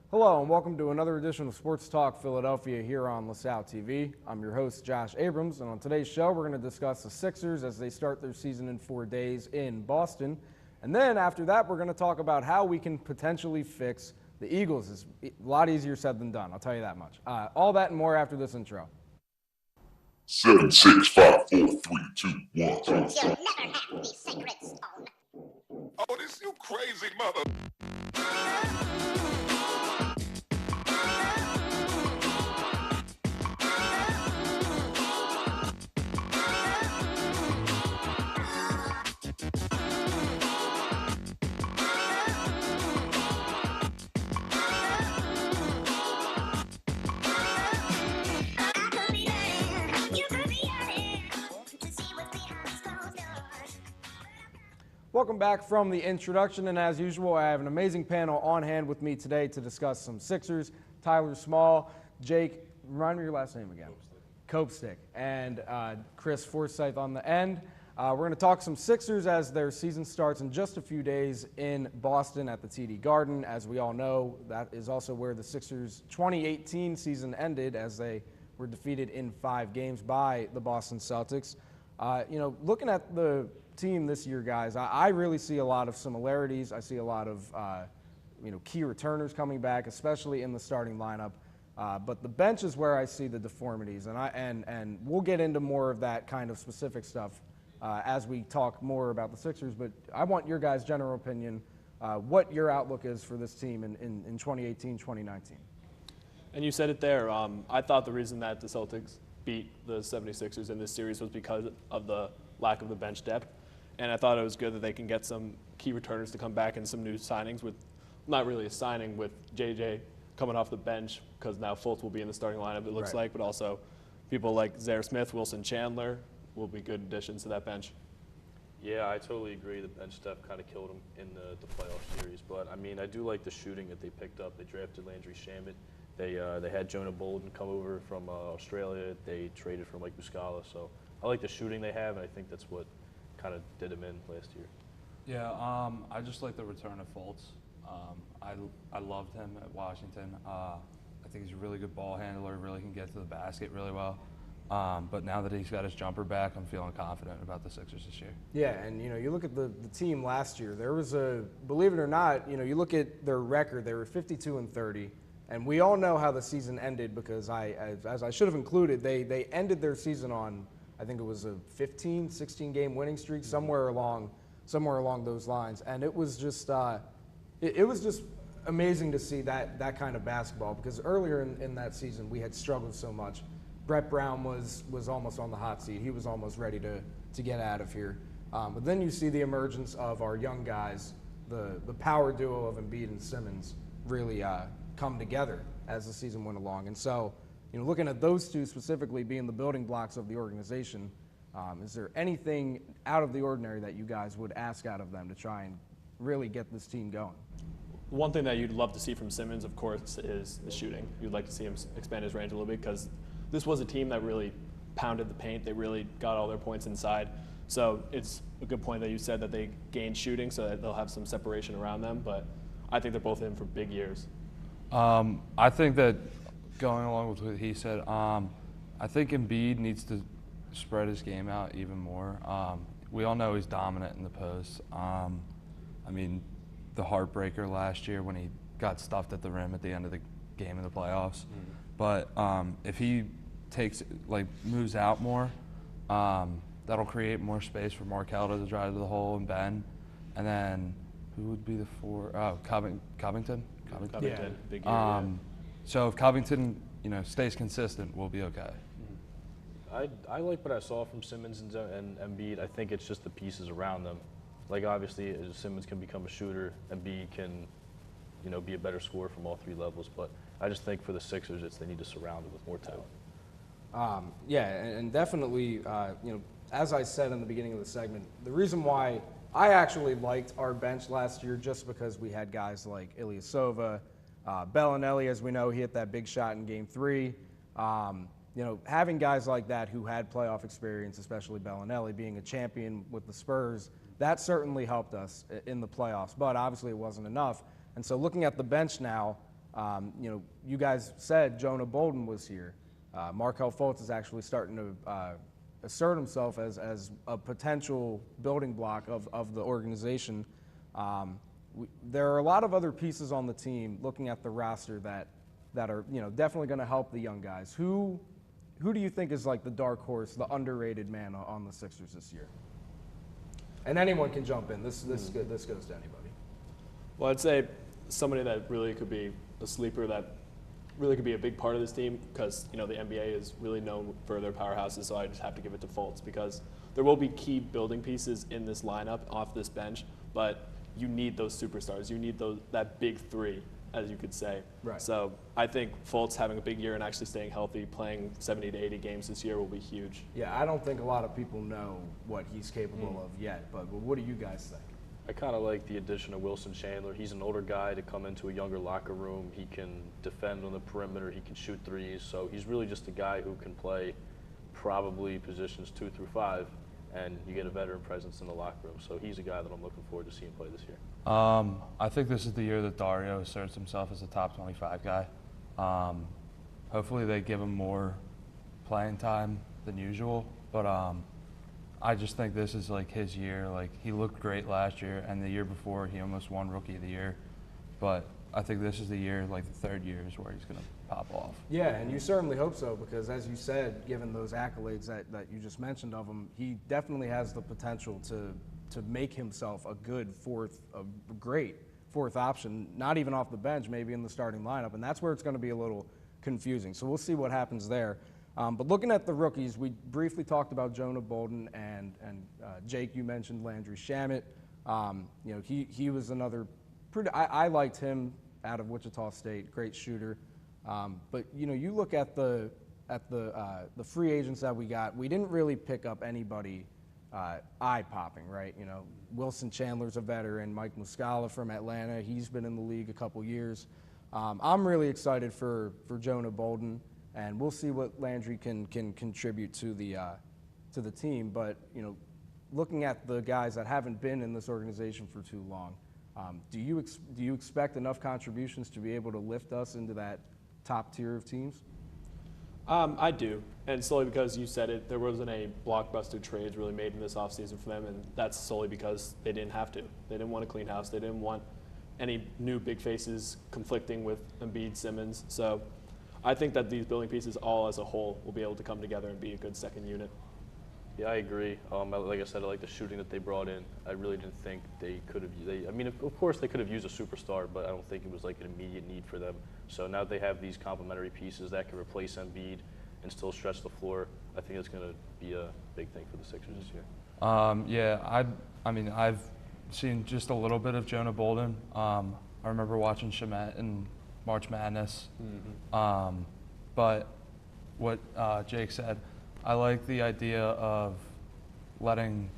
Hello and welcome to another edition of Sports Talk Philadelphia here on LaSalle TV. I'm your host, Josh Abrams, and on today's show we're going to discuss the Sixers as they start their season in 4 days in Boston. And then after that, we're going to talk about how we can potentially fix the Eagles. It's a lot easier said than done, I'll tell you that much. All that and more after this intro. 7, 6, 5, 4, 3, 2, 1. You'll never have the sacred stone. Oh, this you crazy mother. Welcome back from the introduction, and as usual, I have an amazing panel on hand with me today to discuss some Sixers. Tyler Small, Jake, remind me your last name again. Copestick, and Chris Forsyth on the end. We're going to talk some Sixers as their season starts in just a few days in Boston at the TD Garden. As we all know, that is also where the Sixers' 2018 season ended, as they were defeated in 5 games by the Boston Celtics. Looking at the team this year, guys, I really see a lot of similarities. I see a lot of key returners coming back, especially in the starting lineup. But the bench is where I see the deformities, and we'll get into more of that kind of specific stuff as we talk more about the Sixers. But I want your guys' general opinion, what your outlook is for this team in 2018, 2019. And you said it there. I thought the reason that the Celtics beat the 76ers in this series was because of the lack of the bench depth. And I thought it was good that they can get some key returners to come back and some new signings with, not really a signing, with JJ coming off the bench because now Fultz will be in the starting lineup, it looks like, but also people like Zaire Smith, Wilson Chandler will be good additions to that bench. Yeah, I totally agree. The bench depth kind of killed them in the playoff series. But, I mean, I do like the shooting that they picked up. They drafted Landry Shamet. They had Jonah Bolden come over from Australia. They traded for Mike Muscala. So I like the shooting they have, and I think that's what kind of did him in last year. Yeah, I just like the return of Fultz. I loved him at Washington. I think he's a really good ball handler, really can get to the basket really well. But now that he's got his jumper back, I'm feeling confident about the Sixers this year. Yeah, and you look at the team last year. There was believe it or not, you look at their record. They were 52-30, and we all know how the season ended because as I should have included, they ended their season on, I think it was a 15, 16 game winning streak, somewhere along those lines, and it was just it was just amazing to see that kind of basketball because earlier in that season we had struggled so much. Brett Brown was almost on the hot seat. He was almost ready to get out of here. But then you see the emergence of our young guys, the power duo of Embiid and Simmons really come together as the season went along. And so, looking at those two specifically being the building blocks of the organization, is there anything out of the ordinary that you guys would ask out of them to try and really get this team going? One thing that you'd love to see from Simmons, of course, is the shooting. You'd like to see him expand his range a little bit because this was a team that really pounded the paint. They really got all their points inside. So it's a good point that you said that they gained shooting so that they'll have some separation around them. But I think they're both in for big years. I think that going along with what he said, I think Embiid needs to spread his game out even more. We all know he's dominant in the post. I mean, the heartbreaker last year when he got stuffed at the rim at the end of the game in the playoffs. But if he moves out more, that'll create more space for Markelle to drive to the hole and Ben. And then who would be the four? Oh, Covington. Yeah. Big year, So if Covington, stays consistent, we'll be okay. I like what I saw from Simmons and Embiid. I think it's just the pieces around them. Like, obviously, Simmons can become a shooter. Embiid can, be a better scorer from all 3 levels. But I just think for the Sixers, they need to surround it with more talent. And definitely, as I said in the beginning of the segment, the reason why I actually liked our bench last year just because we had guys like Ilyasova, Bellinelli, as we know, he hit that big shot in Game 3. Having guys like that who had playoff experience, especially Bellinelli, being a champion with the Spurs, that certainly helped us in the playoffs. But obviously it wasn't enough. And so looking at the bench now, You guys said Jonah Bolden was here. Markel Fultz is actually starting to assert himself as a potential building block of the organization. There are a lot of other pieces on the team looking at the roster that are definitely going to help the young guys. Who do you think is like the dark horse, the underrated man on the Sixers this year? And anyone can jump in. This goes to anybody. Well, I'd say somebody that really could be a sleeper that really could be a big part of this team because, the NBA is really known for their powerhouses, so I just have to give it to Fultz because there will be key building pieces in this lineup off this bench, but you need those superstars. You need that big three, as you could say. Right. So I think Fultz having a big year and actually staying healthy, playing 70 to 80 games this year will be huge. Yeah, I don't think a lot of people know what he's capable of yet, but what do you guys think? I kind of like the addition of Wilson Chandler. He's an older guy to come into a younger locker room. He can defend on the perimeter. He can shoot threes. So he's really just a guy who can play probably positions 2 through 5, and you get a veteran presence in the locker room. So he's a guy that I'm looking forward to seeing play this year. I think this is the year that Dario asserts himself as a top 25 guy. Hopefully they give him more playing time than usual, but I just think this is like his year. Like he looked great last year, and the year before he almost won Rookie of the Year. But I think this is the year, like the third year, is where he's going to pop off. Yeah, and you certainly hope so because, as you said, given those accolades that you just mentioned of him, he definitely has the potential to make himself a great fourth option, not even off the bench, maybe in the starting lineup, and that's where it's going to be a little confusing. So we'll see what happens there. But looking at the rookies, we briefly talked about Jonah Bolden and Jake. You mentioned Landry Shamet. He was another pretty. I liked him out of Wichita State, great shooter. But you look at the free agents that we got. We didn't really pick up anybody eye popping, right? Wilson Chandler's a veteran. Mike Muscala from Atlanta. He's been in the league a couple years. I'm really excited for Jonah Bolden. And we'll see what Landry can contribute to the team. But looking at the guys that haven't been in this organization for too long, do you expect enough contributions to be able to lift us into that top tier of teams? I do, and solely because you said it, there wasn't a blockbuster trades really made in this offseason for them, and that's solely because they didn't have to. They didn't want a clean house. They didn't want any new big faces conflicting with Embiid, Simmons. So I think that these building pieces all as a whole will be able to come together and be a good second unit. Yeah, I agree. Like I said, I like the shooting that they brought in. I really didn't think they could have. I mean, of course, they could have used a superstar, but I don't think it was like an immediate need for them. So now they have these complementary pieces that can replace Embiid and still stretch the floor. I think it's going to be a big thing for the Sixers this year. Yeah, I mean, I've seen just a little bit of Jonah Bolden. I remember watching Shamet in March Madness. Mm-hmm. But what Jake said, I like the idea of letting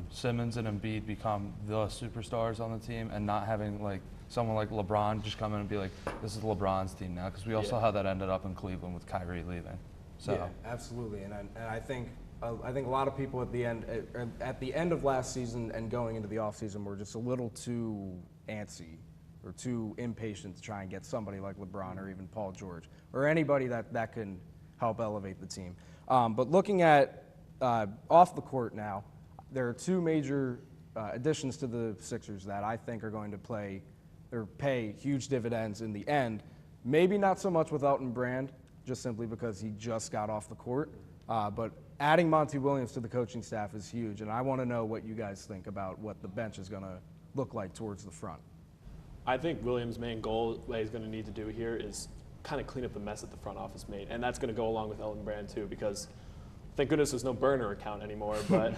Simmons and Embiid become the superstars on the team and not having like someone like LeBron just come in and be like, this is LeBron's team now, because we all saw how that ended up in Cleveland with Kyrie leaving. So. Yeah, absolutely, and I think a lot of people at the end of last season and going into the offseason were just a little too antsy or too impatient to try and get somebody like LeBron or even Paul George or anybody that can help elevate the team. But looking at off the court now, there are two major additions to the Sixers that I think are going to pay huge dividends in the end. Maybe not so much with Elton Brand, just simply because he just got off the court. But adding Monty Williams to the coaching staff is huge, and I want to know what you guys think about what the bench is going to look like towards the front. I think Williams' main goal, what he's going to need to do here, is kind of clean up the mess that the front office made, and that's going to go along with Elton Brand too, because thank goodness there's no burner account anymore. But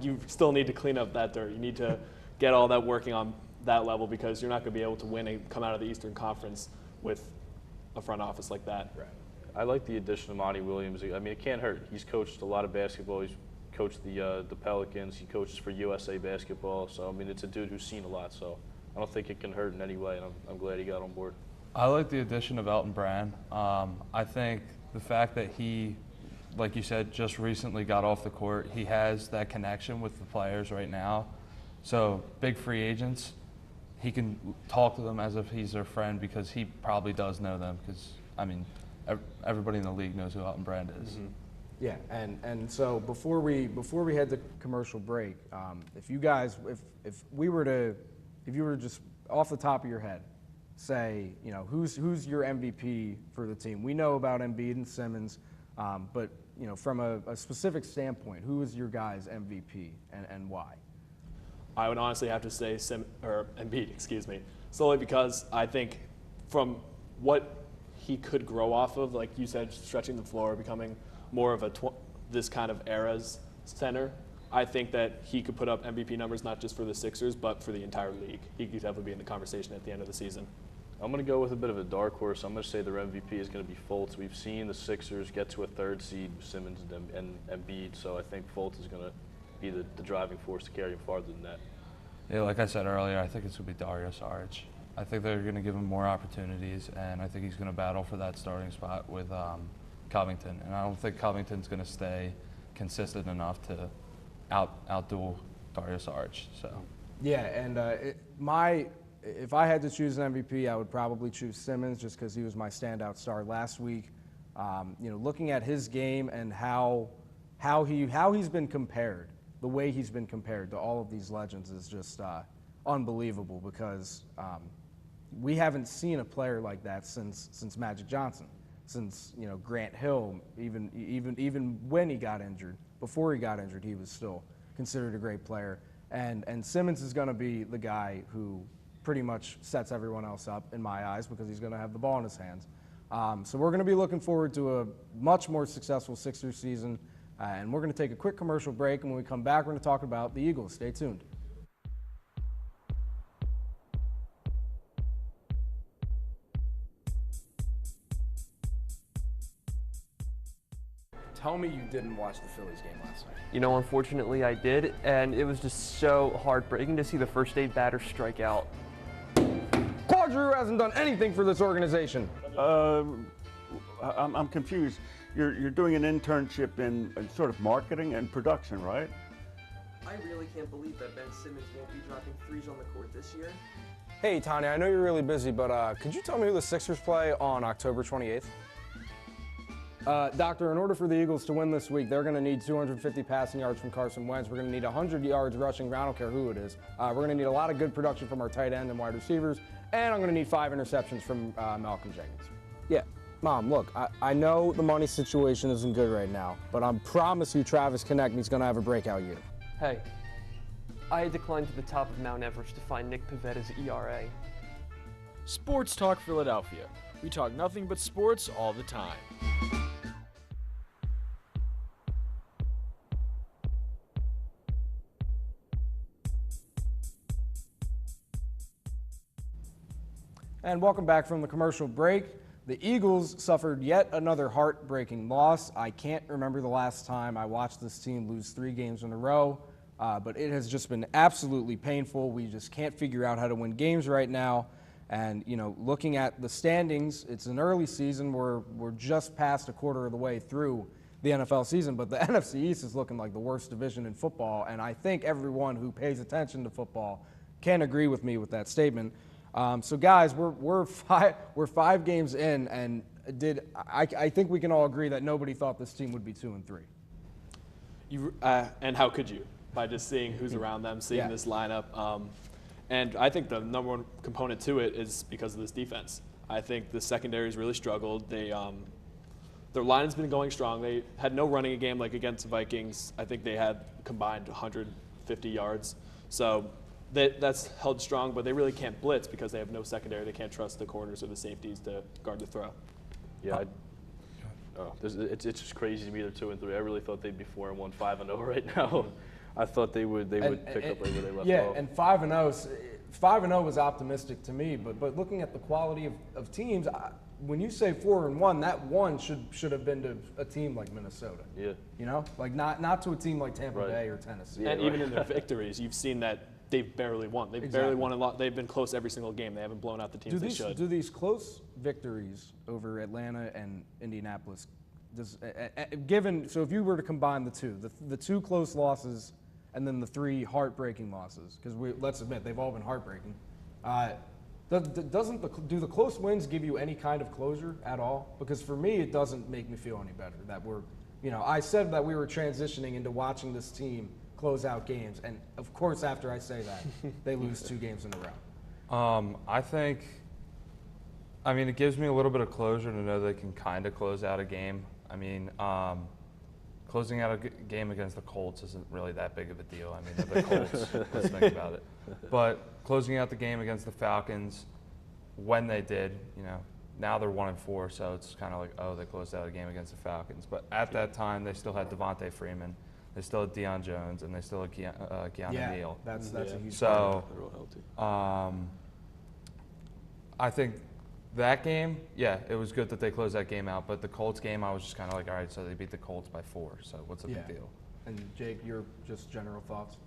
you still need to clean up that dirt. You need to get all that working on that level, because you're not going to be able to win and come out of the Eastern Conference with a front office like that. Right. I like the addition of Monty Williams. I mean, it can't hurt. He's coached a lot of basketball. He's coached the Pelicans. He coaches for USA Basketball. So, I mean, it's a dude who's seen a lot. So I don't think it can hurt in any way, and I'm glad he got on board. I like the addition of Elton Brand. I think the fact that he, like you said, just recently got off the court, he has that connection with the players right now. So big free agents, he can talk to them as if he's their friend because he probably does know them because, I mean, everybody in the league knows who Elton Brand is. Mm-hmm. Yeah, and so before we head to commercial break, if you guys, if you were to just off the top of your head say, who's your MVP for the team? We know about Embiid and Simmons, but from a specific standpoint, who is your guy's MVP and why? I would honestly have to say Embiid, solely because I think from what he could grow off of, like you said, stretching the floor, becoming more of this kind of era's center, I think that he could put up MVP numbers not just for the Sixers, but for the entire league. He could definitely be in the conversation at the end of the season. I'm going to go with a bit of a dark horse. I'm going to say their MVP is going to be Fultz. We've seen the Sixers get to a third seed with Simmons and Embiid, so I think Fultz is going to be the driving force to carry him farther than that. Yeah, like I said earlier, I think it's going to be Dario Saric. I think they're going to give him more opportunities, and I think he's going to battle for that starting spot with Covington. And I don't think Covington's going to stay consistent enough to outduel Dario Saric. So. Yeah, and if I had to choose an MVP, I would probably choose Simmons just because he was my standout star last week. Looking at his game and how he's been compared, the way he's been compared to all of these legends is just unbelievable because we haven't seen a player like that since Magic Johnson, since Grant Hill, even when he got injured. Before he got injured, he was still considered a great player. And Simmons is going to be the guy who pretty much sets everyone else up in my eyes because he's going to have the ball in his hands. So we're going to be looking forward to a much more successful Sixers season. And we're going to take a quick commercial break. And when we come back, we're going to talk about the Eagles. Stay tuned. Tell me you didn't watch the Phillies game last night. Unfortunately I did, and it was just so heartbreaking to see the first 8 batters strike out. Claude Giroux hasn't done anything for this organization. I'm confused. You're doing an internship in sort of marketing and production, right? I really can't believe that Ben Simmons won't be dropping threes on the court this year. Hey, Tanya, I know you're really busy, but could you tell me who the Sixers play on October 28th? Doctor, in order for the Eagles to win this week, they're going to need 250 passing yards from Carson Wentz. We're going to need 100 yards rushing. I don't care who it is. We're going to need a lot of good production from our tight end and wide receivers. And I'm going to need 5 interceptions from Malcolm Jenkins. Yeah, Mom, look, I know the money situation isn't good right now, but I promise you Travis Konechny's going to have a breakout year. Hey, I had to climb to the top of Mount Everest to find Nick Pavetta's ERA. Sports Talk Philadelphia. We talk nothing but sports all the time. And welcome back from the commercial break. The Eagles suffered yet another heartbreaking loss. I can't remember the last time I watched this team lose 3 games in a row, but it has just been absolutely painful. We just can't figure out how to win games right now. And, looking at the standings, it's an early season. We're just past a quarter of the way through the NFL season, but the NFC East is looking like the worst division in football, and I think everyone who pays attention to football can agree with me with that statement. So guys, we're 5 games in, and I think we can all agree that nobody thought this team would be 2-3. And how could you? By just seeing who's around them, seeing this lineup. And I think the number one component to it is because of this defense. I think the secondary's really struggled. Their line's been going strong. They had no running game like against the Vikings. I think they had combined 150 yards. So that's held strong, but they really can't blitz because they have no secondary. They can't trust the corners or the safeties to guard the throw. Yeah, it's just crazy to me they're 2-3. I really thought they'd be 4-1, 5-0 right now. I thought they would pick up right where they left off. Yeah, and 5-0 was optimistic to me, but looking at the quality of teams, when you say 4-1, that one should have been to a team like Minnesota. Yeah. Like not to a team like Tampa Bay or Tennessee. And even in their victories, you've seen that they've barely won. They've barely won a lot. They've been close every single game. They haven't blown out the teams they should. Do these close victories over Atlanta and Indianapolis, so if you were to combine the two close losses and then the 3 heartbreaking losses, because let's admit they've all been heartbreaking, Do the close wins give you any kind of closure at all? Because for me, it doesn't make me feel any better that we're, I said that we were transitioning into watching this team close out games, and of course, after I say that, they lose 2 games in a row. I mean, it gives me a little bit of closure to know they can kind of close out a game. I mean, closing out a game against the Colts isn't really that big of a deal. I mean, they're the Colts. Let's think about it. But closing out the game against the Falcons, when they did, now they're 1-4, so it's kind of like, oh, they closed out a game against the Falcons. But at that time, they still had Devontae Freeman, they still had Deion Jones, and they still had Keanu Neal. That's a huge So, They're real healthy. I think that game, yeah, it was good that they closed that game out. But the Colts game, I was just kind of like, all right, so they beat the Colts by 4, so what's the big deal? And Jake, your just general thoughts?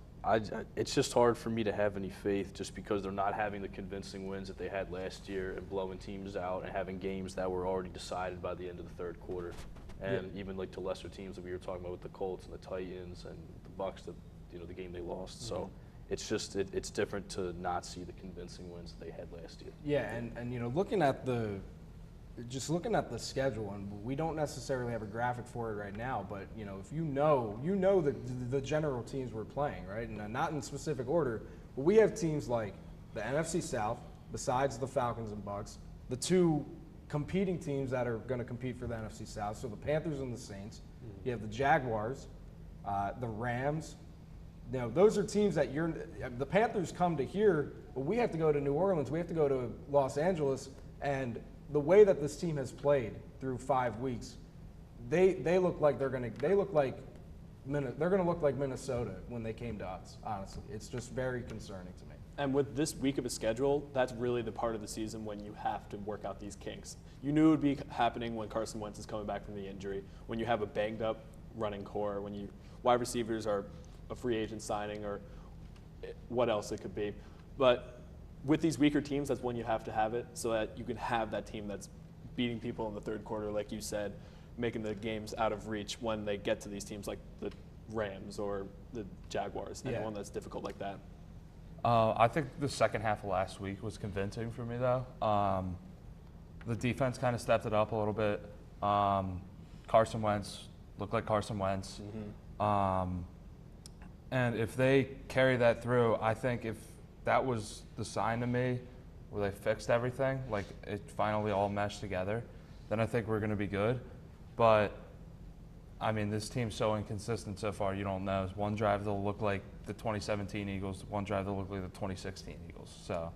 It's just hard for me to have any faith just because they're not having the convincing wins that they had last year and blowing teams out and having games that were already decided by the end of the third quarter. And even like to lesser teams that we were talking about with the Colts and the Titans and the Bucks, the game they lost. So it's just it's different to not see the convincing wins that they had last year. Yeah, and looking at the schedule, and we don't necessarily have a graphic for it right now, but if you know the general teams we're playing, right, and not in specific order, but we have teams like the NFC South, besides the Falcons and Bucks, the 2 competing teams that are going to compete for the NFC South, so the Panthers and the Saints. You have the Jaguars, the Rams. Those are teams that the Panthers come to here, but we have to go to New Orleans, we have to go to Los Angeles, and the way that this team has played through 5 weeks, they look like they're going to look like Minnesota when they came to us. Honestly, it's just very concerning to me. And with this week of a schedule, that's really the part of the season when you have to work out these kinks. You knew it would be happening when Carson Wentz is coming back from the injury, when you have a banged up running core, when wide receivers are a free agent signing, or what else it could be. But with these weaker teams, that's when you have to have it so that you can have that team that's beating people in the third quarter, like you said, making the games out of reach when they get to these teams like the Rams or the Jaguars, anyone that's difficult like that. I think the second half of last week was convincing for me, though. The defense kind of stepped it up a little bit. Carson Wentz looked like Carson Wentz. And if they carry that through, I think if that was the sign to me where they fixed everything, like it finally all meshed together, then I think we're going to be good. But, I mean, this team's so inconsistent so far, you don't know. One drive they'll look like the 2017 Eagles, one drive they'll look like the 2016 Eagles. So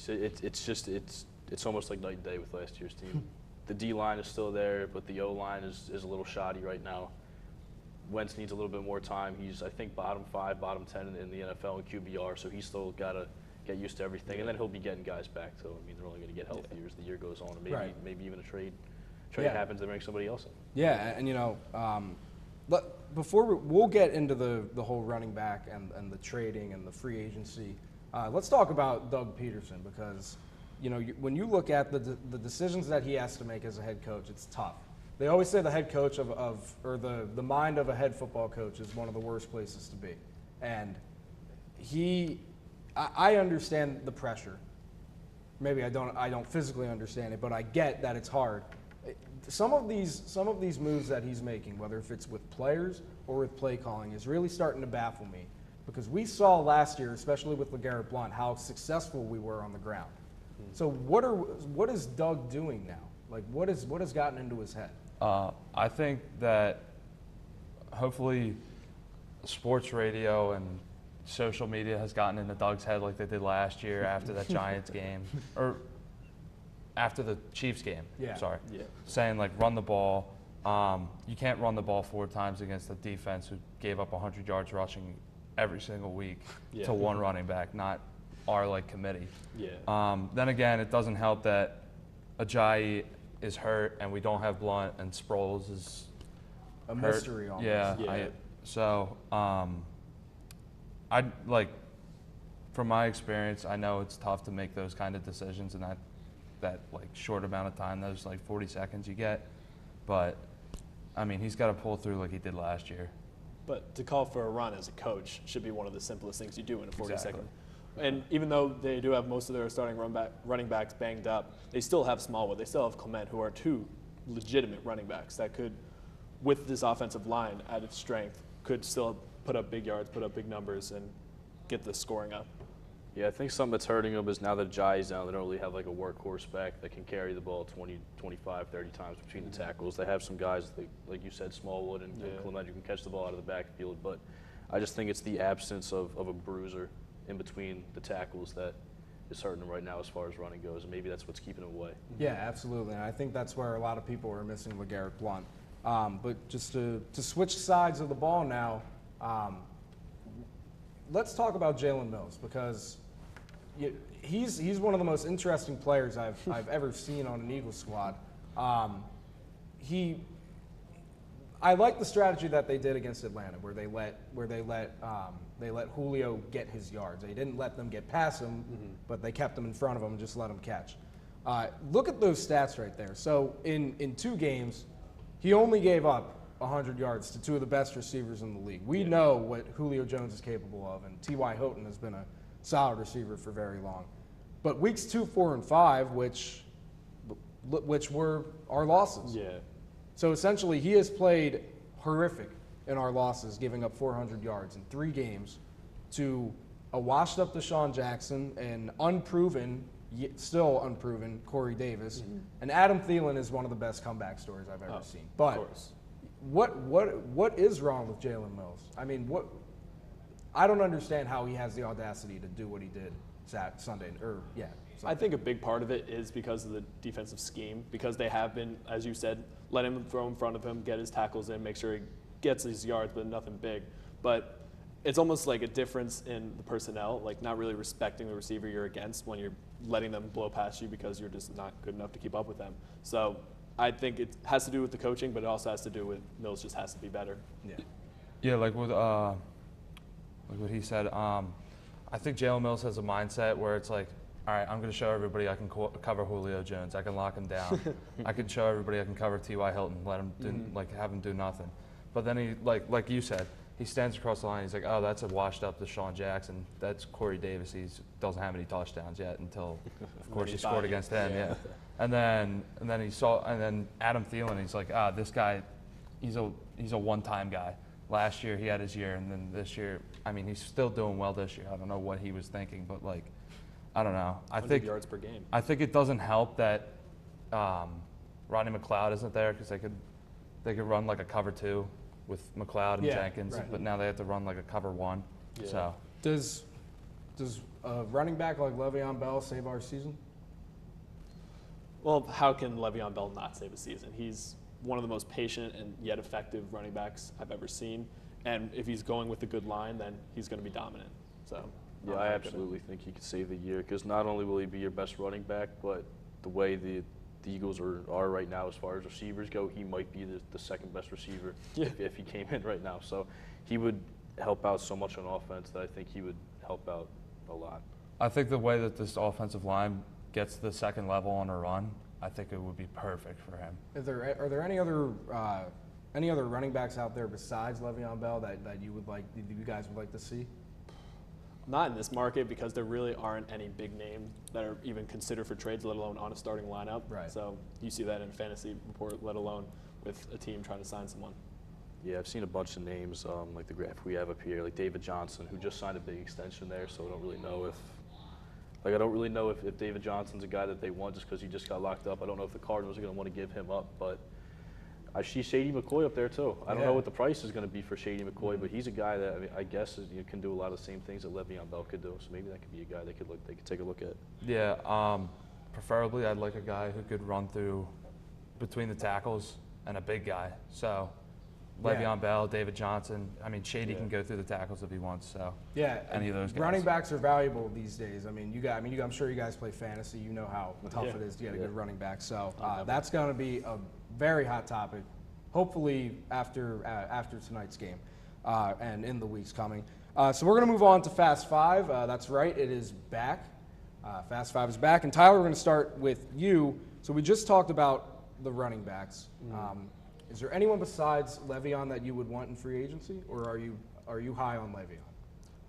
it's almost like night and day with last year's team. The D-line is still there, but the O-line is a little shoddy right now. Wentz needs a little bit more time. He's, I think, bottom 5, bottom 10 in the NFL in QBR, so he's still got to get used to everything. And then he'll be getting guys back, so, I mean, they're only going to get healthier as the year goes on, and maybe even a trade happens to bring somebody else in. Yeah, and but before we'll get into the whole running back and the trading and the free agency, let's talk about Doug Peterson, because when you look at the decisions that he has to make as a head coach, it's tough. They always say the head coach or the mind of a head football coach is one of the worst places to be, and I understand the pressure. Maybe I don't physically understand it, but I get that it's hard. Some of these moves that he's making, whether if it's with players or with play calling, is really starting to baffle me, because we saw last year, especially with LeGarrette Blount, how successful we were on the ground. So what is Doug doing now? Like what has gotten into his head? I think that hopefully sports radio and social media has gotten into Doug's head like they did last year after that Giants game, or after the Chiefs game, saying like run the ball. You can't run the ball 4 times against a defense who gave up 100 yards rushing every single week to one running back, not our committee. Then again, it doesn't help that Ajayi is hurt and we don't have Blunt, and Sproles is a hurt. mystery almost. I'd like, from my experience, I know it's tough to make those kind of decisions in that short amount of time, those 40 seconds you get. But I mean, he's got to pull through like he did last year. But to call for a run as a coach should be one of the simplest things you do in a 40-second And even though they do have most of their starting running backs banged up, they still have Smallwood. They still have Clement, who are two legitimate running backs that could, with this offensive line at its strength, could still put up big yards, put up big numbers, and get the scoring up. Yeah, I think something that's hurting them is now that Jai's down, they don't really have like a workhorse back that can carry the ball 20, 25, 30 times between the tackles. They have some guys, like you said, Smallwood and Clement, who can catch the ball out of the backfield. But I just think it's the absence of a bruiser in between the tackles that is hurting them right now as far as running goes. And maybe that's what's keeping them away. Yeah, absolutely. And I think that's where a lot of people are missing LeGarrette Blount. But just to switch sides of the ball now, let's talk about Jalen Mills, because he's one of the most interesting players I've ever seen on an Eagles squad. I like the strategy that they did against Atlanta, where they let Julio get his yards. They didn't let them get past him, but they kept him in front of him and just let him catch. Look at those stats right there. So in 2 games, he only gave up 100 yards to 2 of the best receivers in the league. We know what Julio Jones is capable of, and T.Y. Hilton has been a solid receiver for very long. But weeks 2, 4, and 5, which were our losses. Yeah. So essentially, he has played horrific in our losses, giving up 400 yards in 3 games to a washed-up Deshaun Jackson and still unproven Corey Davis. And Adam Thielen is one of the best comeback stories I've ever seen. But what is wrong with Jalen Mills? I mean, I don't understand how he has the audacity to do what he did Sunday. I think a big part of it is because of the defensive scheme, because they have been, as you said, let him throw in front of him, get his tackles in, make sure he gets his yards, but nothing big. But it's almost like a difference in the personnel, like not really respecting the receiver you're against when you're letting them blow past you because you're just not good enough to keep up with them. So I think it has to do with the coaching, but it also has to do with Mills just has to be better. Yeah, like what he said, I think Jalen Mills has a mindset where it's like, all right, I'm going to show everybody I can cover Julio Jones. I can lock him down. I can show everybody I can cover T.Y. Hilton, let him have him do nothing. But then he, like you said, he stands across the line. He's like, oh, that's a washed-up Deshaun Jackson. That's Corey Davis. He doesn't have any touchdowns yet until, of course, he scored against them. Yeah. And then Adam Thielen. He's like, this guy, he's a one-time guy. Last year he had his year, and then this year, I mean, he's still doing well this year. I don't know what he was thinking, but I don't know. I think yards per game. I think it doesn't help that Rodney McLeod isn't there, because they could run like a cover 2 with McLeod and Jenkins, but now they have to run like a cover 1. Yeah. So does a running back like Le'Veon Bell save our season? Well, how can Le'Veon Bell not save a season? He's one of the most patient and yet effective running backs I've ever seen. And if he's going with a good line, then he's going to be dominant. So yeah, I absolutely think he could save the year, because not only will he be your best running back, but the way the Eagles are right now as far as receivers go, he might be the second best receiver if he came in right now. So he would help out so much on offense that I think he would help out a lot. I think the way that this offensive line gets to the second level on a run, I think it would be perfect for him. Are there any other running backs out there besides Le'Veon Bell that you guys would like to see? Not in this market, because there really aren't any big names that are even considered for trades, let alone on a starting lineup. Right. So you see that in a fantasy report, let alone with a team trying to sign someone. Yeah, I've seen a bunch of names, like the graph we have up here, like David Johnson, who just signed a big extension there. So I don't really know if David Johnson's a guy that they want just because he just got locked up. I don't know if the Cardinals are going to want to give him up, but I see Shady McCoy up there too. I don't know what the price is going to be for Shady McCoy, but he's a guy that I guess can do a lot of the same things that Le'Veon Bell could do. So maybe that could be a guy they could take a look at. Yeah, preferably I'd like a guy who could run through between the tackles and a big guy. So Le'Veon Bell, David Johnson. I mean, Shady can go through the tackles if he wants. So any of those guys. Running backs are valuable these days. I mean, I'm sure you guys play fantasy. You know how tough it is to get a good running back. So that's going to be a very hot topic, hopefully after tonight's game and in the weeks coming. So we're going to move on to Fast Five. That's right, it is back. Fast Five is back. And Tyler, we're going to start with you. So we just talked about the running backs. Is there anyone besides Le'Veon that you would want in free agency, or are you high on Le'Veon?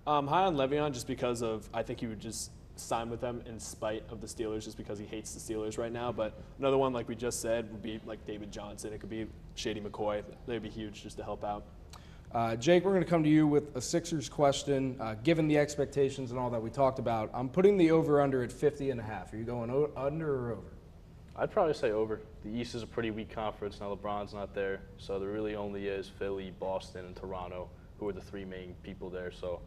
High on Le'Veon just because of I think he would just sign with them in spite of the Steelers just because he hates the Steelers right now. But another one, like we just said, would be like David Johnson. It could be Shady McCoy. They'd be huge just to help out. Jake, we're going to come to you with a Sixers question. Given the expectations and all that we talked about, I'm putting the over-under at 50.5. Are you going under or over? I'd probably say over. The East is a pretty weak conference. Now LeBron's not there, so there really only is Philly, Boston, and Toronto, who are the three main people there. So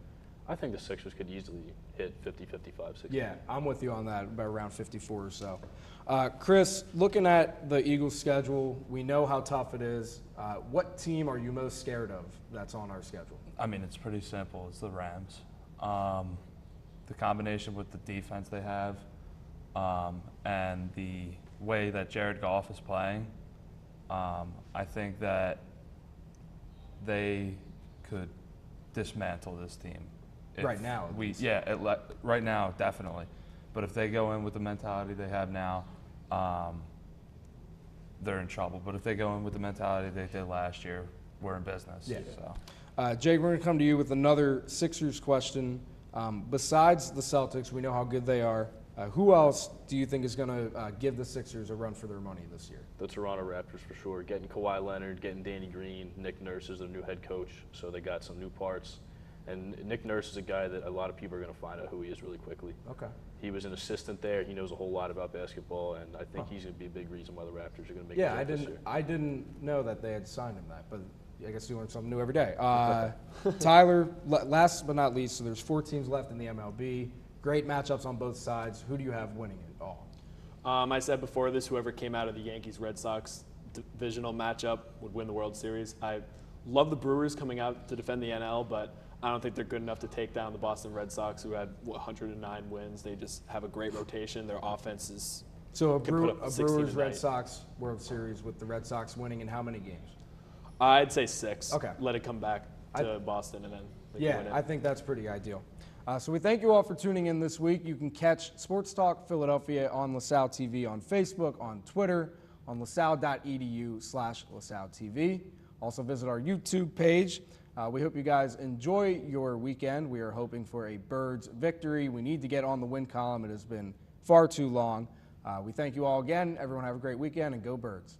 I think the Sixers could easily hit 50, 55, 60. Yeah, I'm with you on that, about around 54 or so. Chris, looking at the Eagles' schedule, we know how tough it is. What team are you most scared of that's on our schedule? I mean, it's pretty simple. It's the Rams. The combination with the defense they have and the way that Jared Goff is playing, I think that they could dismantle this team. Right now, at least. Right now, definitely. But if they go in with the mentality they have now, they're in trouble. But if they go in with the mentality they did last year, we're in business. Yeah. So. Jake, we're going to come to you with another Sixers question. Besides the Celtics, we know how good they are. Who else do you think is going to give the Sixers a run for their money this year? The Toronto Raptors for sure. Getting Kawhi Leonard, getting Danny Green, Nick Nurse is their new head coach, so they got some new parts. And Nick Nurse is a guy that a lot of people are going to find out who he is really quickly. Okay. He was an assistant there. He knows a whole lot about basketball, and I think he's going to be a big reason why the Raptors are going to make it this year. I didn't know that they had signed him that, but I guess you learn something new every day. Tyler, last but not least, so there's 4 teams left in the MLB. Great matchups on both sides. Who do you have winning it all? I said before this, whoever came out of the Yankees-Red Sox divisional matchup would win the World Series. I love the Brewers coming out to defend the NL, but I don't think they're good enough to take down the Boston Red Sox, who had 109 wins. They just have a great rotation. Their offense is So a could put up 16 Brewers a Red night. Sox World Series with the Red Sox winning in how many games? I'd say 6. Okay. Let it come back to Boston, and then they can Yeah, win it. I think that's pretty ideal. So we thank you all for tuning in this week. You can catch Sports Talk Philadelphia on LaSalle TV on Facebook, on Twitter, on lasalle.edu/LaSalle TV. Also visit our YouTube page. We hope you guys enjoy your weekend. We are hoping for a Birds victory. We need to get on the win column. It has been far too long. We thank you all again. Everyone have a great weekend, and go Birds.